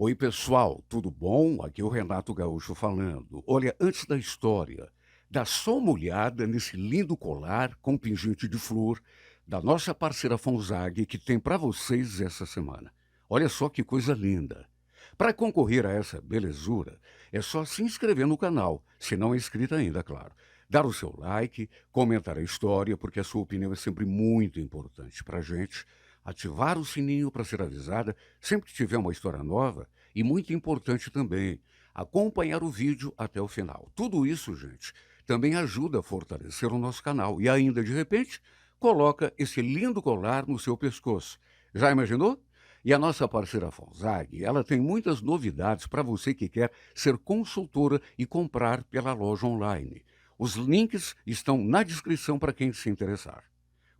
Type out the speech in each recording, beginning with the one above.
Oi, pessoal, tudo bom? Aqui é o Renato Gaúcho falando. Olha, antes da história, dá só uma olhada nesse lindo colar com pingente de flor da nossa parceira Fonzag que tem para vocês essa semana. Olha só que coisa linda. Para concorrer a essa belezura, é só se inscrever no canal, se não é inscrito ainda, claro. Dar o seu like, comentar a história, porque a sua opinião é sempre muito importante para a gente. Ativar o sininho para ser avisada sempre que tiver uma história nova e, muito importante também, acompanhar o vídeo até o final. Tudo isso, gente, também ajuda a fortalecer o nosso canal e ainda, de repente, coloca esse lindo colar no seu pescoço. Já imaginou? E a nossa parceira Fonzag, ela tem muitas novidades para você que quer ser consultora e comprar pela loja online. Os links estão na descrição para quem se interessar.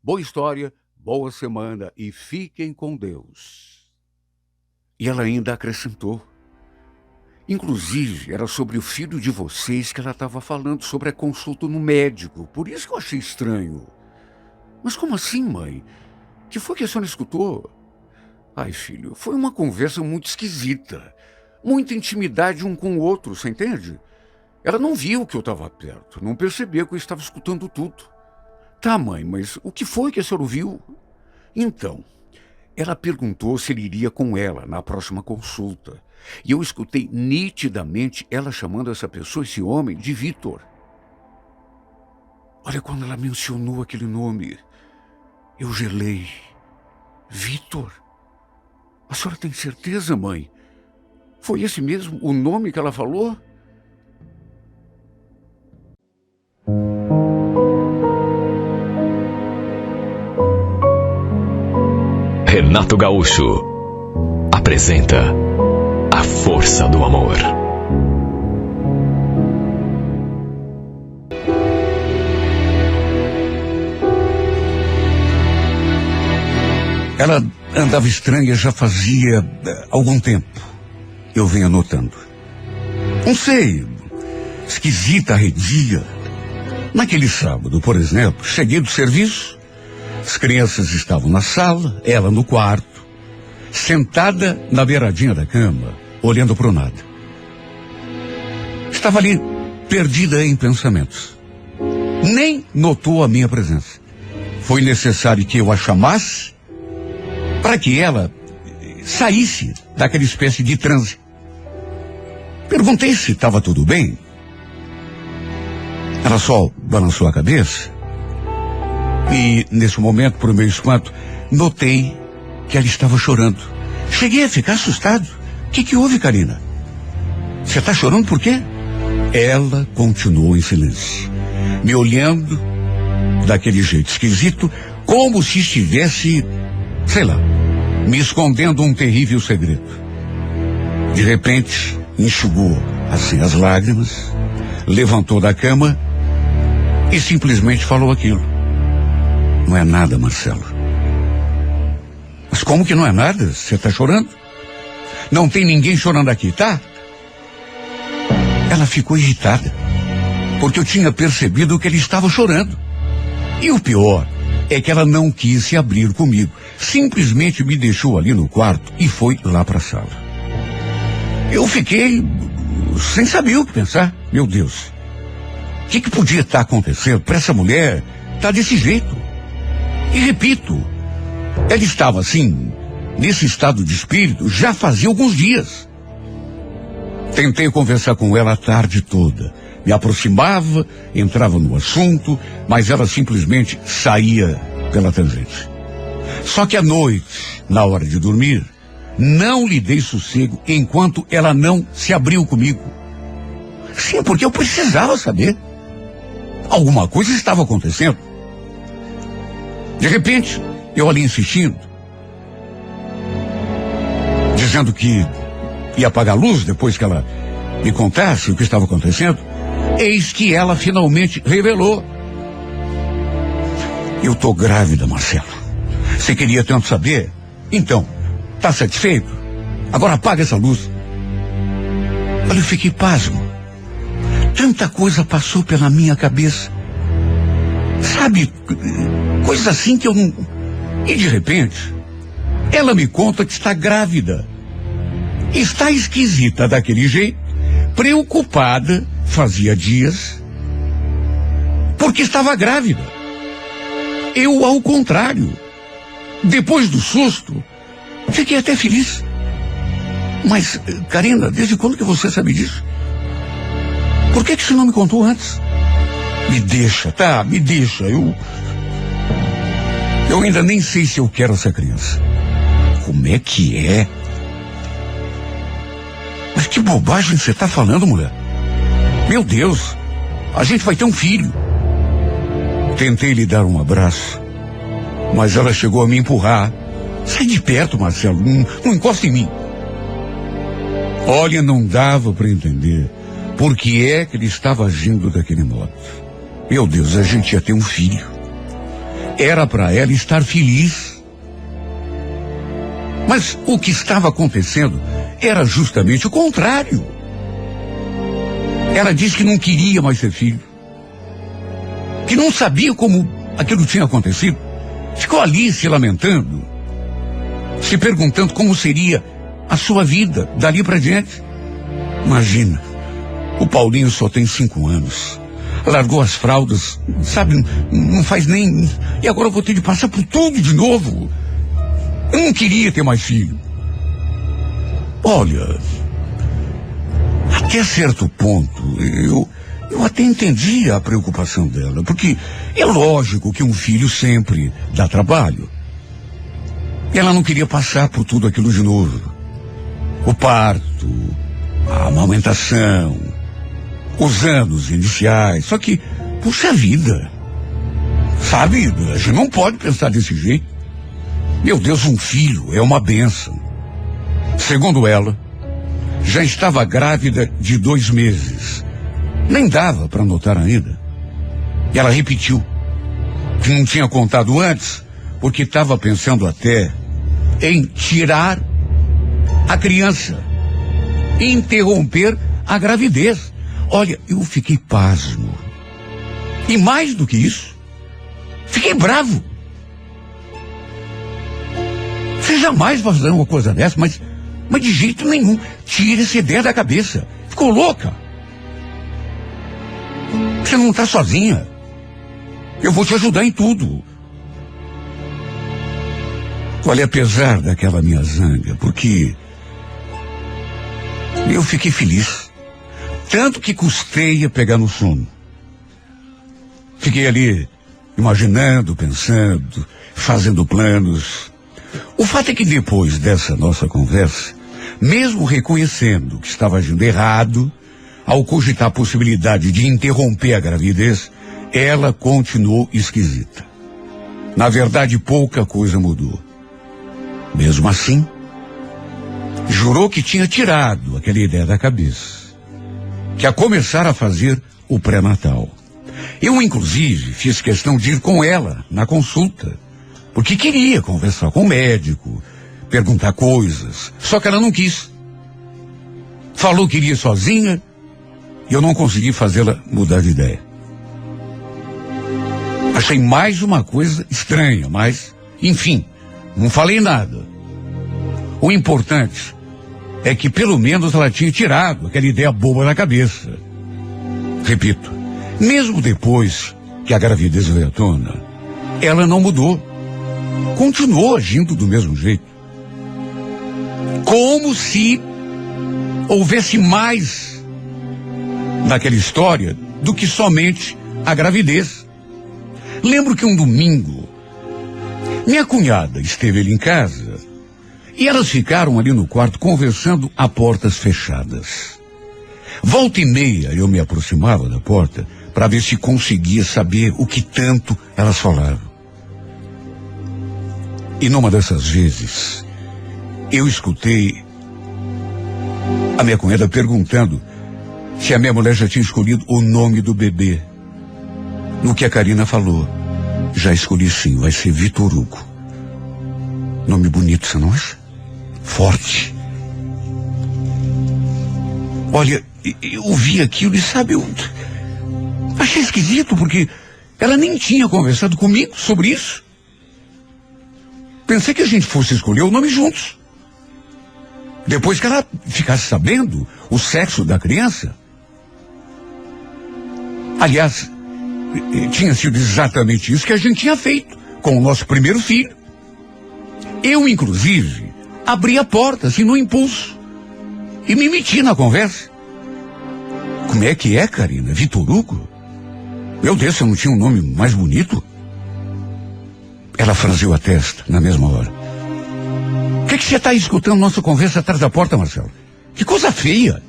Boa história, boa semana e fiquem com Deus. E ela ainda acrescentou. Inclusive, era sobre o filho de vocês que ela estava falando, sobre a consulta no médico. Por isso que eu achei estranho. Mas como assim, mãe? Que foi que a senhora escutou? Ai, filho, foi uma conversa muito esquisita. Muita intimidade um com o outro, você entende? Ela não viu que eu estava perto, não percebeu que eu estava escutando tudo. Tá, mãe, mas o que foi que a senhora ouviu? Então, ela perguntou se ele iria com ela na próxima consulta. E eu escutei nitidamente ela chamando essa pessoa, esse homem, de Vitor. Olha, quando ela mencionou aquele nome, eu gelei. Vitor? A senhora tem certeza, mãe? Foi esse mesmo o nome que ela falou? Renato Gaúcho apresenta A Força do Amor. Ela andava estranha já fazia algum tempo. Eu venho notando. Não sei, esquisita, arredia. Naquele sábado, por exemplo, cheguei do serviço, as crianças estavam na sala, ela no quarto, sentada na beiradinha da cama, olhando para o nada. Estava ali, perdida em pensamentos. Nem notou a minha presença. Foi necessário que eu a chamasse para que ela saísse daquela espécie de transe. Perguntei se estava tudo bem. Ela só balançou a cabeça. E, nesse momento, por meu espanto, notei que ela estava chorando. Cheguei a ficar assustado. O que houve, Karina? Você está chorando por quê? Ela continuou em silêncio, me olhando daquele jeito esquisito, como se estivesse, sei lá, me escondendo um terrível segredo. De repente, enxugou assim as lágrimas, levantou da cama e simplesmente falou aquilo. Não é nada, Marcelo. Mas como que não é nada? Você está chorando? Não tem ninguém chorando aqui, tá? Ela ficou irritada, porque eu tinha percebido que ele estava chorando. E o pior é que ela não quis se abrir comigo. Simplesmente me deixou ali no quarto e foi lá para a sala. Eu fiquei sem saber o que pensar. Meu Deus, o que podia estar acontecendo para essa mulher estar desse jeito? E repito, ela estava assim, nesse estado de espírito, já fazia alguns dias. Tentei conversar com ela a tarde toda. Me aproximava, entrava no assunto, mas ela simplesmente saía pela tangente. Só que à noite, na hora de dormir, não lhe dei sossego enquanto ela não se abriu comigo. Sim, porque eu precisava saber. Alguma coisa estava acontecendo. De repente, eu ali insistindo, dizendo que ia apagar a luz depois que ela me contasse o que estava acontecendo, eis que ela finalmente revelou. Eu tô grávida, Marcelo. Você queria tanto saber? Então, tá satisfeito? Agora apaga essa luz. Olha, eu fiquei pasmo. Tanta coisa passou pela minha cabeça. Sabe, coisas assim que eu não... E de repente, ela me conta que está grávida. Está esquisita daquele jeito, preocupada, fazia dias, porque estava grávida. Eu, ao contrário, depois do susto, fiquei até feliz. Mas, Karina, desde quando que você sabe disso? Por que você não me contou antes? Me deixa, tá? Me deixa. Eu ainda nem sei se eu quero essa criança. Como é que é? Mas que bobagem você tá falando, mulher? Meu Deus, a gente vai ter um filho. Tentei lhe dar um abraço, mas ela chegou a me empurrar. Sai de perto, Marcelo, não encosta em mim. Olha, não dava para entender por que é que ele estava agindo daquele modo. Meu Deus, a gente ia ter um filho. Era para ela estar feliz. Mas o que estava acontecendo era justamente o contrário. Ela disse que não queria mais ter filho, que não sabia como aquilo tinha acontecido. Ficou ali se lamentando, se perguntando como seria a sua vida dali para diante. Imagina, o Paulinho só tem 5 anos. Largou as fraldas, sabe, não faz nem... E agora eu vou ter de passar por tudo de novo. Eu não queria ter mais filho. Olha, até certo ponto, eu até entendi a preocupação dela, porque é lógico que um filho sempre dá trabalho. Ela não queria passar por tudo aquilo de novo. O parto, a amamentação, os anos iniciais. Só que, puxa vida, sabe, a gente não pode pensar desse jeito. Meu Deus, um filho é uma bênção. Segundo ela, já estava grávida de 2 meses. Nem dava para notar ainda. E ela repetiu que não tinha contado antes, porque estava pensando até em tirar a criança, interromper a gravidez. Olha, eu fiquei pasmo. E mais do que isso, fiquei bravo. Você jamais vai fazer uma coisa dessa, mas de jeito nenhum. Tira essa ideia da cabeça. Ficou louca. Você não está sozinha. Eu vou te ajudar em tudo. Olha, apesar daquela minha zanga, porque eu fiquei feliz. Tanto que custei a pegar no sono. Fiquei ali, imaginando, pensando, fazendo planos. O fato é que depois dessa nossa conversa, mesmo reconhecendo que estava agindo errado, ao cogitar a possibilidade de interromper a gravidez, ela continuou esquisita. Na verdade, pouca coisa mudou. Mesmo assim, jurou que tinha tirado aquela ideia da cabeça, que ia começar a fazer o pré-natal. Eu, inclusive, fiz questão de ir com ela na consulta, porque queria conversar com o médico, perguntar coisas, só que ela não quis. Falou que iria sozinha, e eu não consegui fazê-la mudar de ideia. Achei mais uma coisa estranha, mas, enfim, não falei nada. O importante é que pelo menos ela tinha tirado aquela ideia boba da cabeça. Repito, mesmo depois que a gravidez veio à tona, ela não mudou. Continuou agindo do mesmo jeito. Como se houvesse mais naquela história do que somente a gravidez. Lembro que um domingo, minha cunhada esteve ali em casa e elas ficaram ali no quarto conversando a portas fechadas. Volta e meia eu me aproximava da porta para ver se conseguia saber o que tanto elas falavam. E numa dessas vezes, eu escutei a minha cunhada perguntando se a minha mulher já tinha escolhido o nome do bebê. No que a Karina falou, já escolhi sim, vai ser Vitor Hugo. Nome bonito, você não acha? Forte. Olha, eu vi aquilo e sabe, eu achei esquisito porque ela nem tinha conversado comigo sobre isso. Pensei que a gente fosse escolher o nome juntos. Depois que ela ficasse sabendo o sexo da criança. Aliás, tinha sido exatamente isso que a gente tinha feito com o nosso primeiro filho. Eu, inclusive, abri a porta, assim, no impulso, e me meti na conversa. Como é que é, Karina? Vitor Hugo? Meu Deus, você não tinha um nome mais bonito? Ela franziu a testa na mesma hora. O que você está escutando nossa conversa atrás da porta, Marcelo? Que coisa feia.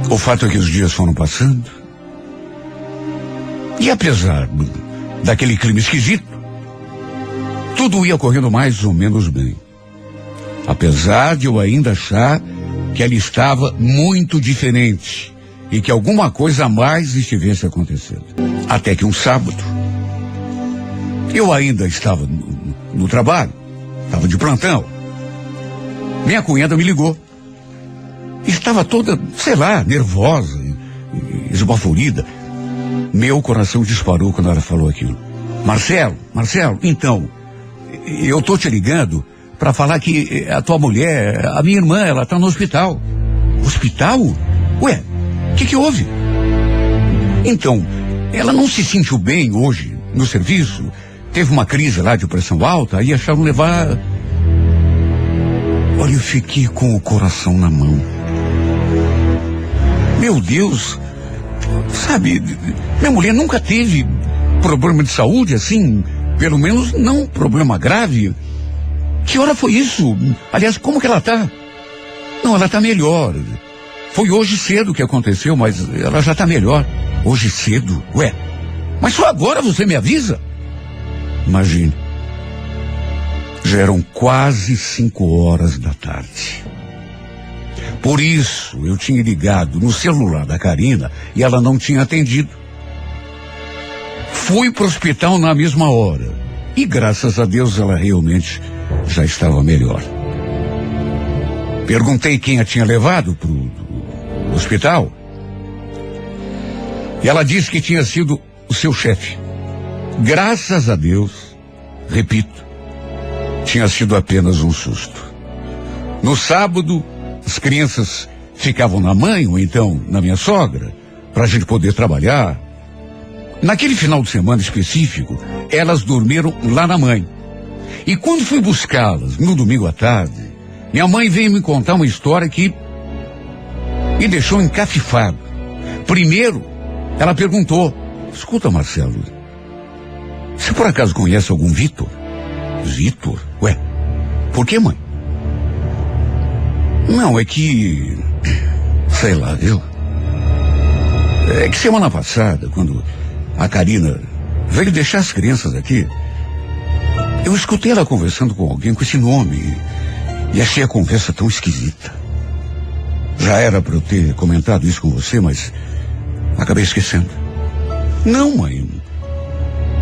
O fato é que os dias foram passando. E apesar daquele clima esquisito, tudo ia correndo mais ou menos bem. Apesar de eu ainda achar que ela estava muito diferente e que alguma coisa a mais estivesse acontecendo. Até que um sábado, eu ainda estava no trabalho, estava de plantão. Minha cunhada me ligou. Estava toda, sei lá, nervosa, esbaforida. Meu coração disparou quando ela falou aquilo. Marcelo, então, eu tô te ligando para falar que a tua mulher, a minha irmã, ela tá no hospital. Hospital? Ué, o que houve? Então, ela não se sentiu bem hoje no serviço, teve uma crise lá de pressão alta, aí acharam levar... Olha, eu fiquei com o coração na mão. Meu Deus, sabe, minha mulher nunca teve problema de saúde assim, pelo menos não problema grave. Que hora foi isso? Aliás, como que ela tá? Não, ela tá melhor. Foi hoje cedo que aconteceu, mas ela já tá melhor. Hoje cedo? Ué, mas só agora você me avisa? Imagine. Já eram quase 5 horas da tarde. Por isso, eu tinha ligado no celular da Karina e ela não tinha atendido. Fui pro hospital na mesma hora. E graças a Deus ela realmente já estava melhor. Perguntei quem a tinha levado pro hospital. E ela disse que tinha sido o seu chefe. Graças a Deus, repito, tinha sido apenas um susto. No sábado, as crianças ficavam na mãe ou então na minha sogra, para a gente poder trabalhar. Naquele final de semana específico, elas dormiram lá na mãe. E quando fui buscá-las, no domingo à tarde, minha mãe veio me contar uma história que me deixou encafifado. Primeiro, ela perguntou: escuta, Marcelo, você por acaso conhece algum Vitor? Vitor? Ué, por que, mãe? Não, é que... sei lá, viu? É que semana passada, quando a Karina veio deixar as crianças aqui, eu escutei ela conversando com alguém com esse nome e achei a conversa tão esquisita. Já era para eu ter comentado isso com você, mas acabei esquecendo. Não, mãe.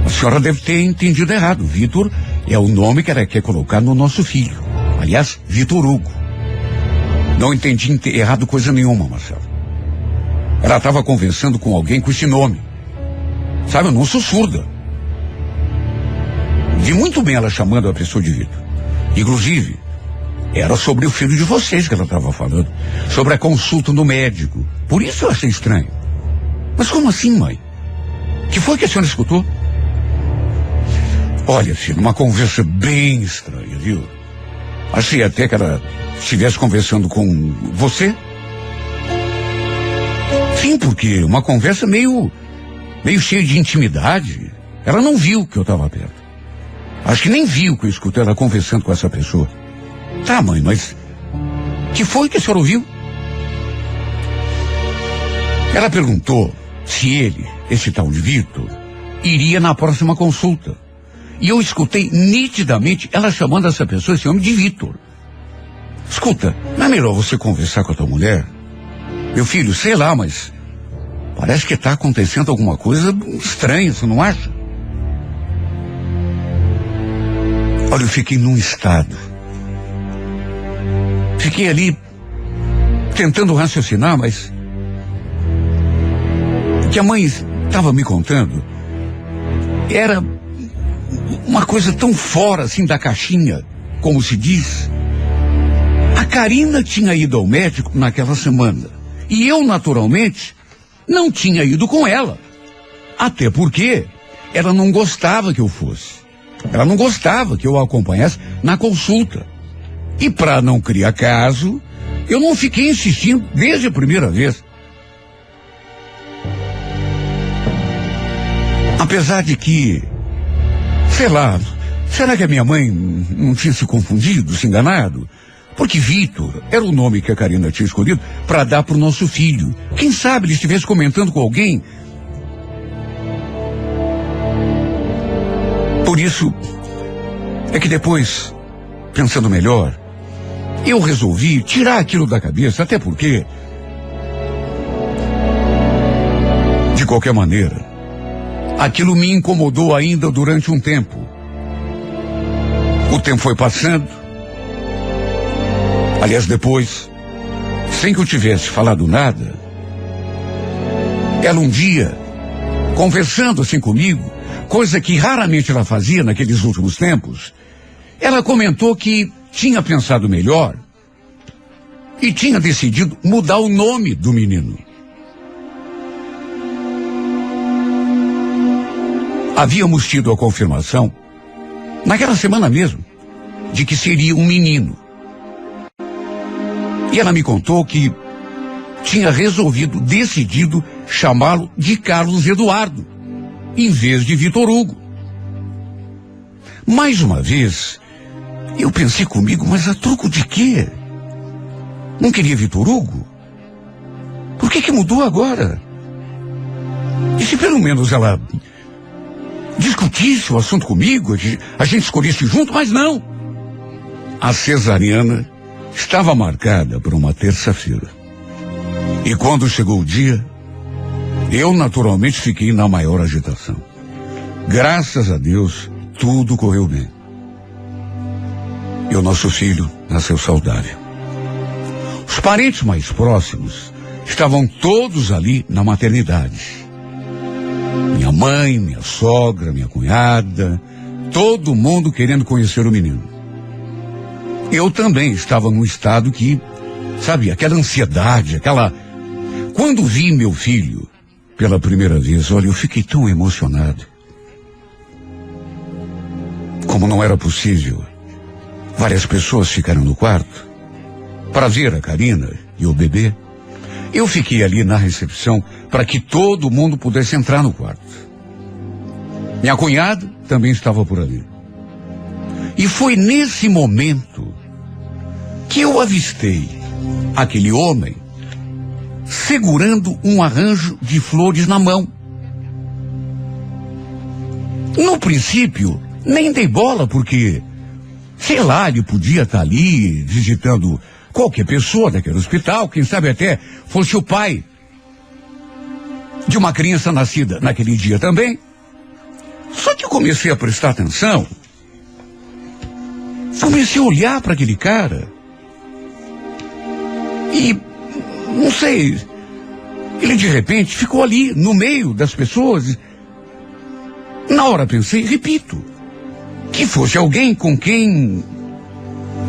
A senhora deve ter entendido errado. Vitor é o nome que ela quer colocar no nosso filho. Aliás, Vitor Hugo. Não entendi errado coisa nenhuma, Marcelo. Ela estava conversando com alguém com esse nome. Sabe, eu não sou surda. Vi muito bem ela chamando a pessoa de Vitor. Inclusive, era sobre o filho de vocês que ela estava falando. Sobre a consulta no médico. Por isso eu achei estranho. Mas como assim, mãe? Que foi que a senhora escutou? Olha, filho, uma conversa bem estranha, viu? Achei até que ela estivesse conversando com você. Sim, porque uma conversa meio cheia de intimidade. Ela não viu que eu estava perto. Acho que nem viu que eu escutei ela conversando com essa pessoa. Tá, mãe, mas que foi que a senhora ouviu? Ela perguntou se ele, esse tal de Vitor, iria na próxima consulta. E eu escutei nitidamente ela chamando essa pessoa, esse homem, de Vitor. Escuta, não é melhor você conversar com a tua mulher? Meu filho, sei lá, mas parece que está acontecendo alguma coisa estranha, você não acha? Olha, eu fiquei num estado. Fiquei ali tentando raciocinar, mas o que a mãe estava me contando era uma coisa tão fora assim da caixinha como se diz. A Karina tinha ido ao médico naquela semana. E eu, naturalmente, não tinha ido com ela. Até porque ela não gostava que eu fosse. Ela não gostava que eu a acompanhasse na consulta. E para não criar caso, eu não fiquei insistindo desde a primeira vez. Apesar de que, sei lá, será que a minha mãe não tinha se confundido, se enganado? Porque Vitor era o nome que a Karina tinha escolhido para dar para o nosso filho. Quem sabe ele estivesse comentando com alguém. Por isso, é que depois, pensando melhor, eu resolvi tirar aquilo da cabeça, até porque, de qualquer maneira, aquilo me incomodou ainda durante um tempo. O tempo foi passando. Aliás, depois, sem que eu tivesse falado nada, ela um dia, conversando assim comigo, coisa que raramente ela fazia naqueles últimos tempos, ela comentou que tinha pensado melhor e tinha decidido mudar o nome do menino. Havíamos tido a confirmação, naquela semana mesmo, de que seria um menino. E ela me contou que tinha decidido chamá-lo de Carlos Eduardo, em vez de Vitor Hugo. Mais uma vez, eu pensei comigo, mas a troco de quê? Não queria Vitor Hugo? Por que mudou agora? E se pelo menos ela discutisse o assunto comigo, a gente escolhesse junto, mas não. A cesariana estava marcada para uma terça-feira. E quando chegou o dia, eu naturalmente fiquei na maior agitação. Graças a Deus, tudo correu bem. E o nosso filho nasceu saudável. Os parentes mais próximos estavam todos ali na maternidade. Minha mãe, minha sogra, minha cunhada, todo mundo querendo conhecer o menino. Eu também estava num estado que, sabe, aquela ansiedade, Quando vi meu filho pela primeira vez, olha, eu fiquei tão emocionado. Como não era possível, várias pessoas ficaram no quarto para ver a Karina e o bebê. Eu fiquei ali na recepção para que todo mundo pudesse entrar no quarto. Minha cunhada também estava por ali. E foi nesse momento que eu avistei aquele homem segurando um arranjo de flores na mão. No princípio, nem dei bola porque, sei lá, ele podia estar ali visitando qualquer pessoa daquele hospital, quem sabe até fosse o pai de uma criança nascida naquele dia também. Só que eu comecei a prestar atenção, comecei a olhar para aquele cara e, não sei, ele de repente ficou ali no meio das pessoas. Na hora pensei, repito, que fosse alguém com quem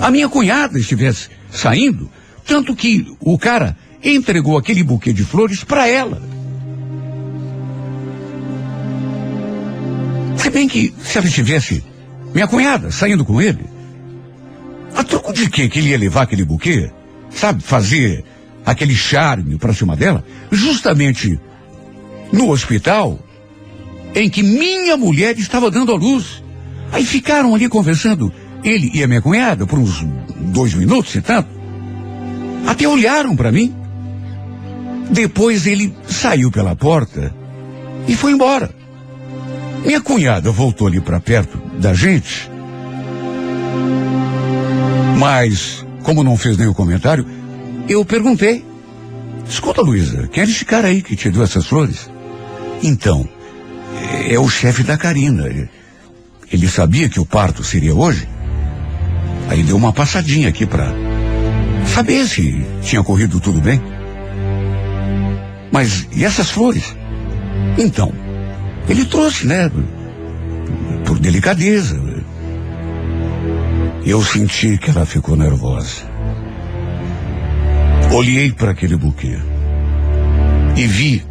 a minha cunhada estivesse saindo, tanto que o cara entregou aquele buquê de flores para ela. Se bem que se ela estivesse, minha cunhada, saindo com ele, a troco de quê que ele ia levar aquele buquê? Sabe, fazer aquele charme para cima dela, justamente no hospital em que minha mulher estava dando à luz. Aí ficaram ali conversando, ele e a minha cunhada, por uns 2 minutos e tanto. Até olharam para mim. Depois ele saiu pela porta e foi embora. Minha cunhada voltou ali para perto da gente, mas, como não fez nenhum comentário, eu perguntei: escuta, Luísa, quem é esse cara aí que te deu essas flores? Então, é o chefe da Karina. Ele sabia que o parto seria hoje. Aí deu uma passadinha aqui para saber se tinha corrido tudo bem. Mas e essas flores? Então, ele trouxe, né? Por delicadeza. Eu senti que ela ficou nervosa. Olhei para aquele buquê e vi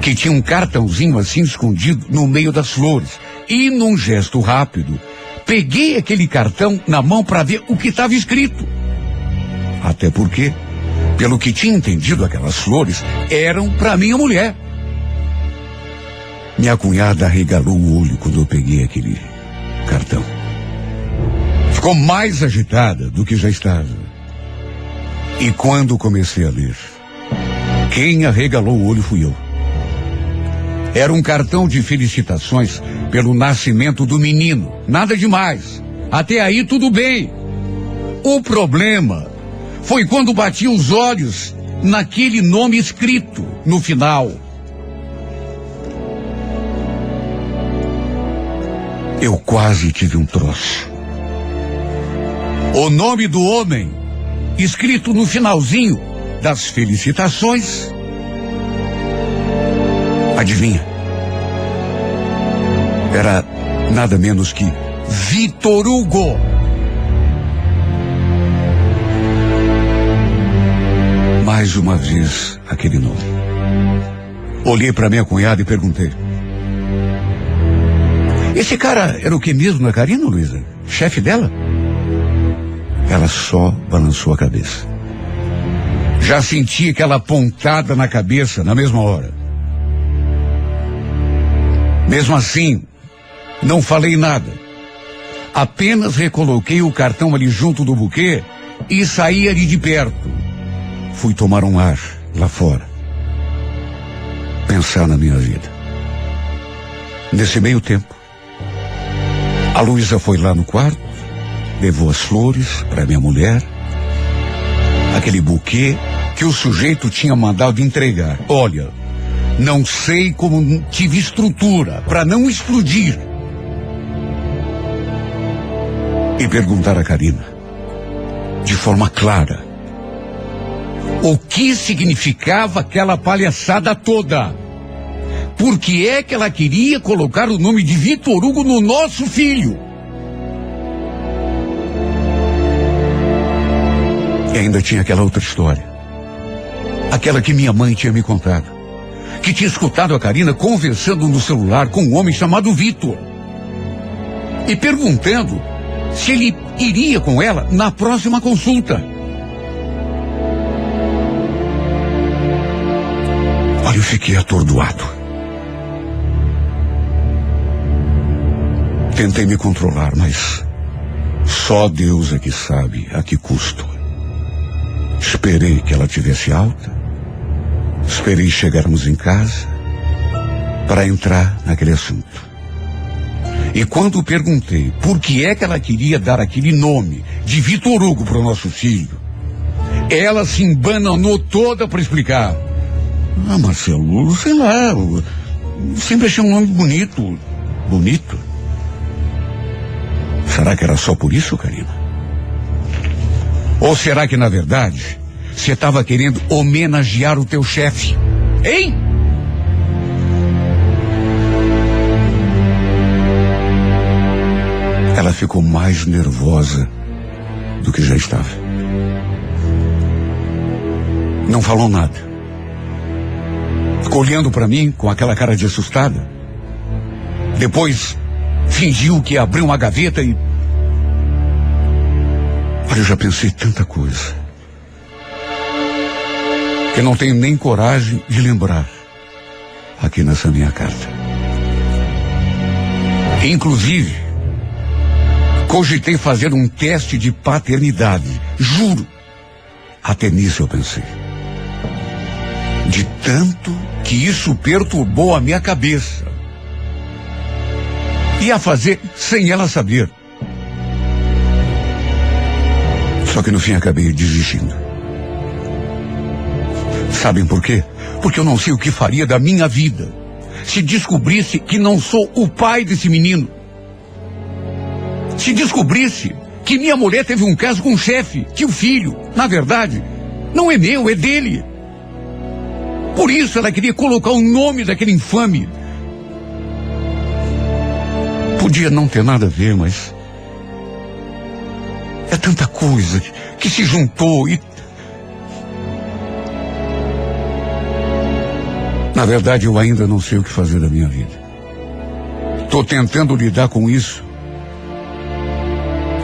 que tinha um cartãozinho assim escondido no meio das flores. E num gesto rápido, peguei aquele cartão na mão para ver o que estava escrito. Até porque, pelo que tinha entendido, aquelas flores eram para minha mulher. Minha cunhada arregalou o olho quando eu peguei aquele cartão. Ficou mais agitada do que já estava. E quando comecei a ler, quem arregalou o olho fui eu. Era um cartão de felicitações pelo nascimento do menino. Nada demais. Até aí tudo bem. O problema foi quando bati os olhos naquele nome escrito no final. Eu quase tive um troço. O nome do homem, escrito no finalzinho das felicitações. Adivinha? Era nada menos que Vitor Hugo. Mais uma vez aquele nome. Olhei para minha cunhada e perguntei: esse cara era o que mesmo na Karina, Luísa? Chefe dela? Ela só balançou a cabeça. Já senti aquela pontada na cabeça na mesma hora. Mesmo assim, não falei nada. Apenas recoloquei o cartão ali junto do buquê e saí ali de perto. Fui tomar um ar lá fora. Pensar na minha vida. Nesse meio tempo, a Luísa foi lá no quarto, levou as flores para minha mulher, aquele buquê que o sujeito tinha mandado entregar. Olha, não sei como tive estrutura para não explodir. E perguntar a Karina, de forma clara, o que significava aquela palhaçada toda? Por que é que ela queria colocar o nome de Vitor Hugo no nosso filho? E ainda tinha aquela outra história. Aquela que minha mãe tinha me contado. Que tinha escutado a Karina conversando no celular com um homem chamado Vitor. E perguntando se ele iria com ela na próxima consulta. Olha, eu fiquei atordoado. Tentei me controlar, mas só Deus é que sabe a que custo. Esperei que ela tivesse alta. Esperei chegarmos em casa para entrar naquele assunto. E quando perguntei por que é que ela queria dar aquele nome de Vitor Hugo para o nosso filho, ela se embananou toda para explicar. Ah, Marcelo, sei lá, eu sempre achei um nome bonito. Bonito? Será que era só por isso, Karina? Ou será que, na verdade, você estava querendo homenagear o teu chefe? Hein? Ela ficou mais nervosa do que já estava. Não falou nada. Ficou olhando para mim com aquela cara de assustada. Depois fingiu que abriu uma gaveta e... Olha, eu já pensei tanta coisa que não tenho nem coragem de lembrar aqui nessa minha carta. Inclusive, cogitei fazer um teste de paternidade. Juro. Até nisso eu pensei. De tanto que isso perturbou a minha cabeça. Ia fazer sem ela saber. Só que no fim acabei desistindo. Sabem por quê? Porque eu não sei o que faria da minha vida se descobrisse que não sou o pai desse menino. Se descobrisse que minha mulher teve um caso com um chefe, que o filho, na verdade, não é meu, é dele. Por isso ela queria colocar o nome daquele infame. Podia não ter nada a ver, mas É tanta coisa que se juntou e... Na verdade, eu ainda não sei o que fazer da minha vida. Estou tentando lidar com isso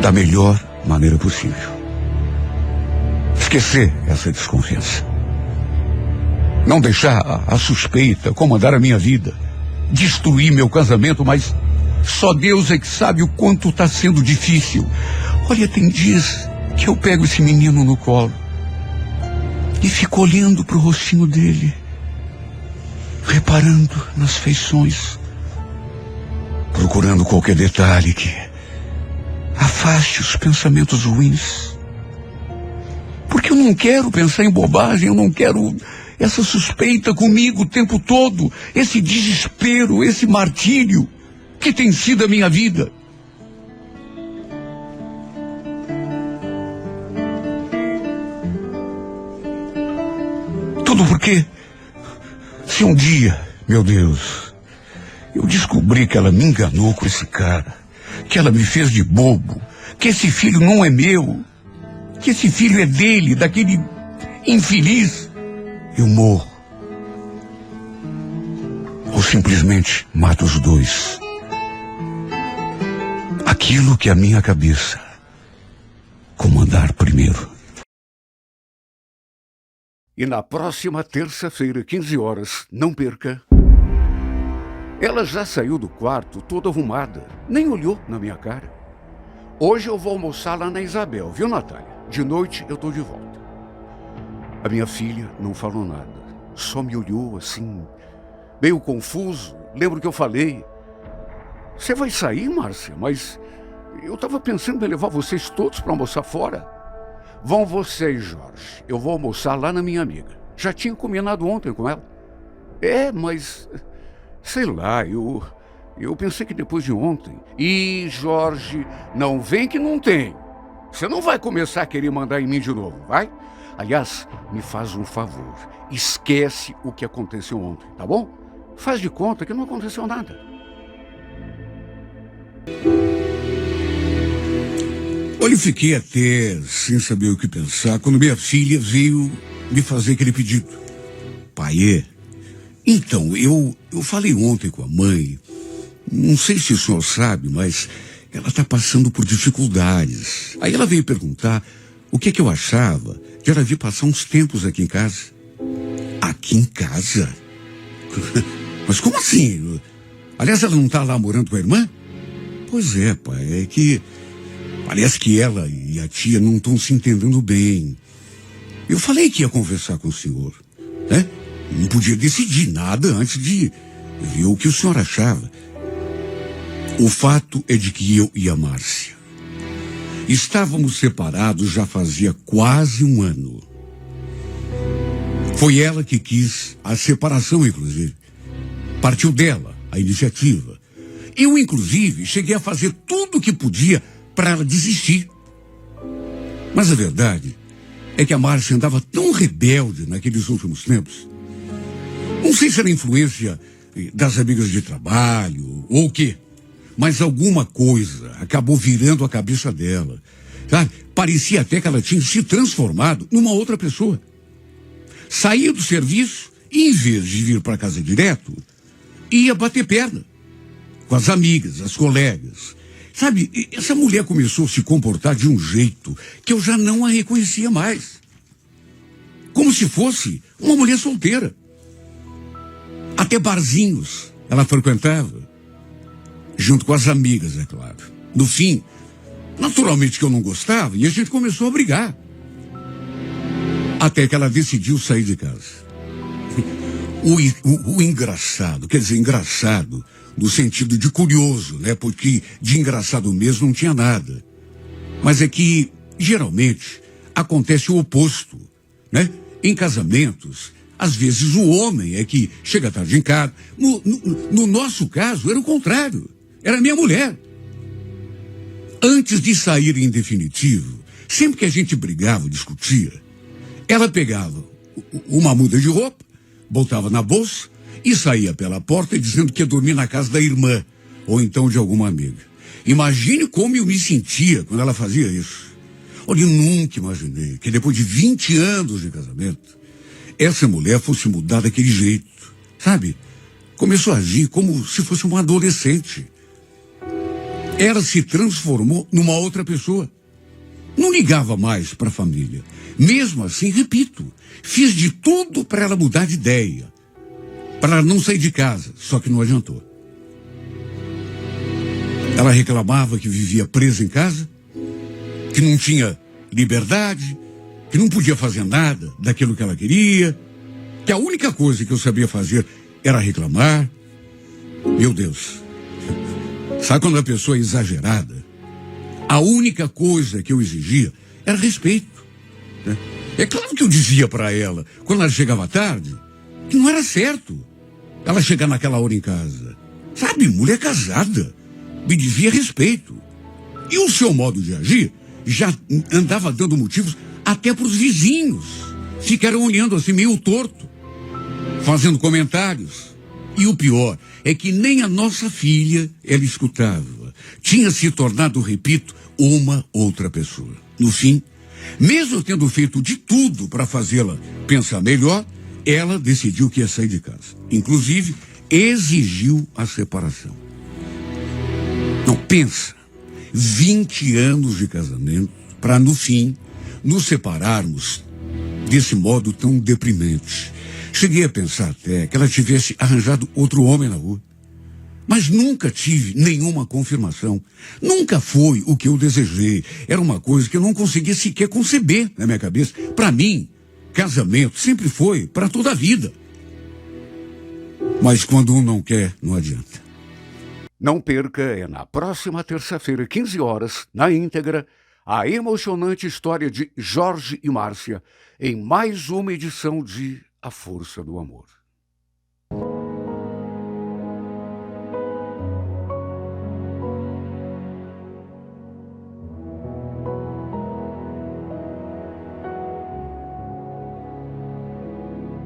da melhor maneira possível. Esquecer essa desconfiança. Não deixar a suspeita comandar a minha vida. Destruir meu casamento, mas só Deus é que sabe o quanto está sendo difícil. Olha, tem dias que eu pego esse menino no colo e fico olhando para o rostinho dele, reparando nas feições, procurando qualquer detalhe que afaste os pensamentos ruins. Porque eu não quero pensar em bobagem, eu não quero essa suspeita comigo o tempo todo, esse desespero, esse martírio que tem sido a minha vida. Tudo porque, se um dia, meu Deus, eu descobri que ela me enganou com esse cara, que ela me fez de bobo, que esse filho não é meu, que esse filho é dele, daquele infeliz, eu morro. Ou simplesmente mato os dois. Aquilo que a minha cabeça comandar primeiro. E na próxima terça-feira, 15 horas, não perca. Ela já saiu do quarto toda arrumada, nem olhou na minha cara. Hoje eu vou almoçar lá na Isabel, viu, Natália? De noite eu tô de volta. A minha filha não falou nada, só me olhou assim, meio confuso. Lembro que eu falei: você vai sair, Márcia? Mas eu tava pensando em levar vocês todos para almoçar fora. Vão vocês, Jorge. Eu vou almoçar lá na minha amiga. Já tinha combinado ontem com ela. Mas... sei lá, eu pensei que depois de ontem... E, Jorge, não vem que não tem. Você não vai começar a querer mandar em mim de novo, vai? Aliás, me faz um favor. Esquece o que aconteceu ontem, tá bom? Faz de conta que não aconteceu nada. Olha, eu fiquei até sem saber o que pensar quando minha filha veio me fazer aquele pedido. Pai, então, eu falei ontem com a mãe, não sei se o senhor sabe, mas ela está passando por dificuldades. Aí ela veio perguntar o que eu achava de ela vir passar uns tempos aqui em casa. Aqui em casa? Mas como assim? Aliás, ela não está lá morando com a irmã? Pois é, pai, é que... parece que ela e a tia não estão se entendendo bem. Eu falei que ia conversar com o senhor, né? Não podia decidir nada antes de ver o que o senhor achava. O fato é de que eu e a Márcia estávamos separados já fazia quase um ano. Foi ela que quis a separação, inclusive. Partiu dela a iniciativa. Eu, inclusive, cheguei a fazer tudo o que podia para ela desistir. Mas a verdade é que a Márcia andava tão rebelde naqueles últimos tempos. Não sei se era influência das amigas de trabalho ou o quê, mas alguma coisa acabou virando a cabeça dela. Sabe? Parecia até que ela tinha se transformado numa outra pessoa. Saía do serviço e, em vez de vir para casa direto, ia bater perna com as amigas, as colegas. Sabe, essa mulher começou a se comportar de um jeito que eu já não a reconhecia mais. Como se fosse uma mulher solteira. Até barzinhos ela frequentava, junto com as amigas, é claro. No fim, naturalmente que eu não gostava e a gente começou a brigar. Até que ela decidiu sair de casa. O engraçado, quer dizer, engraçado, no sentido de curioso, né? Porque de engraçado mesmo não tinha nada. Mas é que, geralmente, acontece o oposto, né? Em casamentos, às vezes o homem é que chega tarde em casa. No nosso caso, era o contrário. Era minha mulher. Antes de sair em definitivo, sempre que a gente brigava, discutia, ela pegava uma muda de roupa, botava na bolsa e saía pela porta dizendo que ia dormir na casa da irmã ou então de alguma amiga. Imagine como eu me sentia quando ela fazia isso. Olha, eu nunca imaginei que depois de 20 anos de casamento, essa mulher fosse mudar daquele jeito, sabe? Começou a agir como se fosse uma adolescente. Ela se transformou numa outra pessoa. Não ligava mais para a família. Mesmo assim, repito, fiz de tudo para ela mudar de ideia. Para ela não sair de casa, só que não adiantou. Ela reclamava que vivia presa em casa, que não tinha liberdade, que não podia fazer nada daquilo que ela queria, que a única coisa que eu sabia fazer era reclamar. Meu Deus, sabe quando a pessoa é exagerada? A única coisa que eu exigia era respeito, né? É claro que eu dizia para ela, quando ela chegava tarde, que não era certo ela chegar naquela hora em casa. Sabe, mulher casada, me dizia respeito. E o seu modo de agir já andava dando motivos até para os vizinhos. Ficaram olhando assim meio torto, fazendo comentários. E o pior é que nem a nossa filha ela escutava. Tinha se tornado, repito, uma outra pessoa. No fim, mesmo tendo feito de tudo para fazê-la pensar melhor, ela decidiu que ia sair de casa. Inclusive, exigiu a separação. Não, pensa, 20 anos de casamento para, no fim, nos separarmos desse modo tão deprimente. Cheguei a pensar até que ela tivesse arranjado outro homem na rua. Mas nunca tive nenhuma confirmação. Nunca foi o que eu desejei. Era uma coisa que eu não conseguia sequer conceber na minha cabeça. Para mim, casamento sempre foi para toda a vida. Mas quando um não quer, não adianta. Não perca, é na próxima terça-feira, 15 horas, na íntegra, a emocionante história de Jorge e Márcia, em mais uma edição de A Força do Amor.